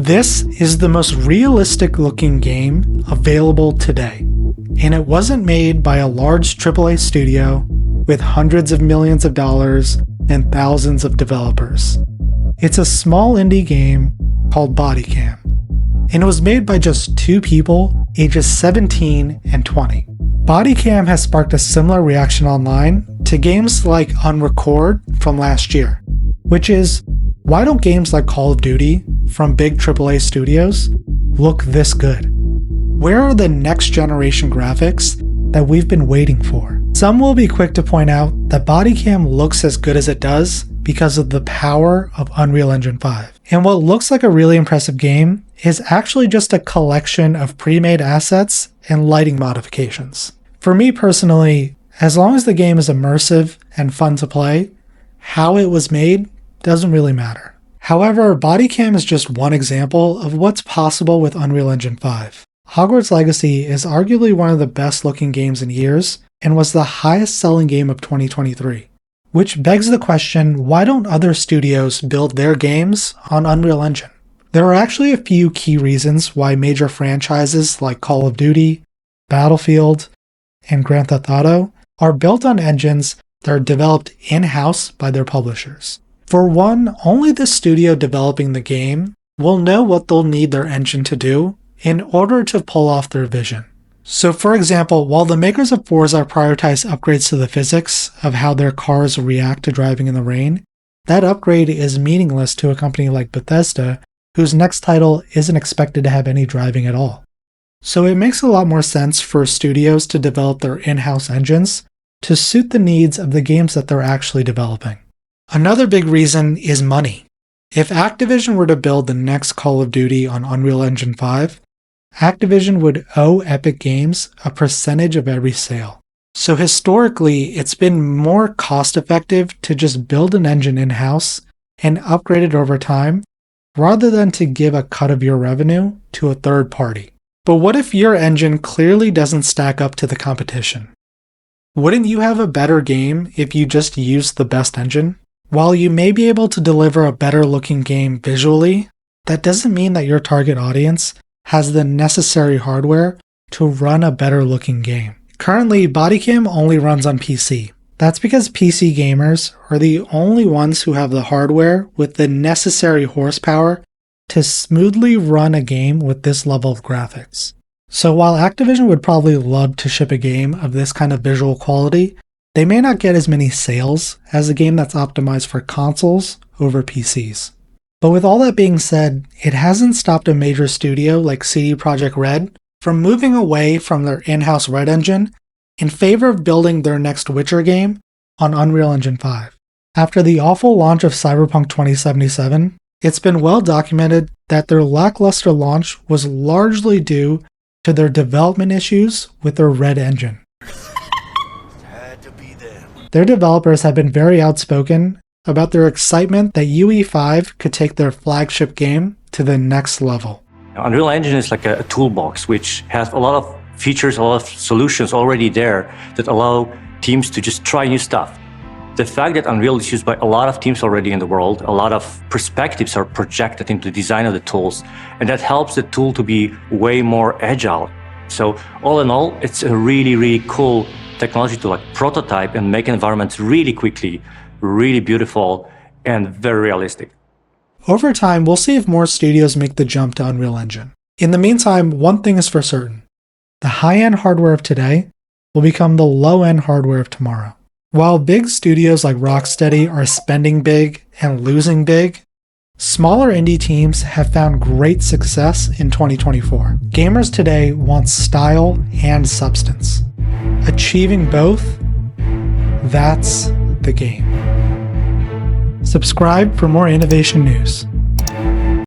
This is the most realistic looking game available today, and it wasn't made by a large AAA studio with hundreds of millions of dollars and thousands of developers. It's a small indie game called BodyCam, and it was made by just 2 people ages 17 and 20. BodyCam has sparked a similar reaction online to games like Unrecord from last year, which is, why don't games like Call of Duty from big AAA studios look this good? Where are the next generation graphics that we've been waiting for? Some will be quick to point out that BodyCam looks as good as it does because of the power of Unreal Engine 5. And what looks like a really impressive game is actually just a collection of pre-made assets and lighting modifications. For me personally, as long as the game is immersive and fun to play, how it was made doesn't really matter. However, BodyCam is just one example of what's possible with Unreal Engine 5. Hogwarts Legacy is arguably one of the best looking games in years and was the highest selling game of 2023. Which begs the question, why don't other studios build their games on Unreal Engine? There are actually a few key reasons why major franchises like Call of Duty, Battlefield, and Grand Theft Auto are built on engines that are developed in-house by their publishers. For one, only the studio developing the game will know what they'll need their engine to do in order to pull off their vision. So for example, while the makers of Forza prioritize upgrades to the physics of how their cars react to driving in the rain, that upgrade is meaningless to a company like Bethesda, whose next title isn't expected to have any driving at all. So it makes a lot more sense for studios to develop their in-house engines to suit the needs of the games that they're actually developing. Another big reason is money. If Activision were to build the next Call of Duty on Unreal Engine 5, Activision would owe Epic Games a percentage of every sale. So historically, it's been more cost-effective to just build an engine in-house and upgrade it over time, rather than to give a cut of your revenue to a third party. But what if your engine clearly doesn't stack up to the competition? Wouldn't you have a better game if you just used the best engine? While you may be able to deliver a better looking game visually, that doesn't mean that your target audience has the necessary hardware to run a better looking game. Currently, BodyCam only runs on PC. That's because PC gamers are the only ones who have the hardware with the necessary horsepower to smoothly run a game with this level of graphics. So while Activision would probably love to ship a game of this kind of visual quality, they may not get as many sales as a game that's optimized for consoles over PCs. But with all that being said, it hasn't stopped a major studio like CD Projekt Red from moving away from their in-house Red engine in favor of building their next Witcher game on Unreal Engine 5. After the awful launch of Cyberpunk 2077, it's been well documented that their lackluster launch was largely due to their development issues with their Red engine. Their developers have been very outspoken about their excitement that UE5 could take their flagship game to the next level. Unreal Engine is like a toolbox which has a lot of features, a lot of solutions already there that allow teams to just try new stuff. The fact that Unreal is used by a lot of teams already in the world, a lot of perspectives are projected into the design of the tools, and that helps the tool to be way more agile. So all in all, it's a really, really cool technology to like prototype and make environments really quickly, really beautiful, and very realistic. Over time, we'll see if more studios make the jump to Unreal Engine. In the meantime, one thing is for certain. The high-end hardware of today will become the low-end hardware of tomorrow. While big studios like Rocksteady are spending big and losing big, smaller indie teams have found great success in 2024. Gamers today want style and substance. Achieving both, that's the game. Subscribe for more innovation news.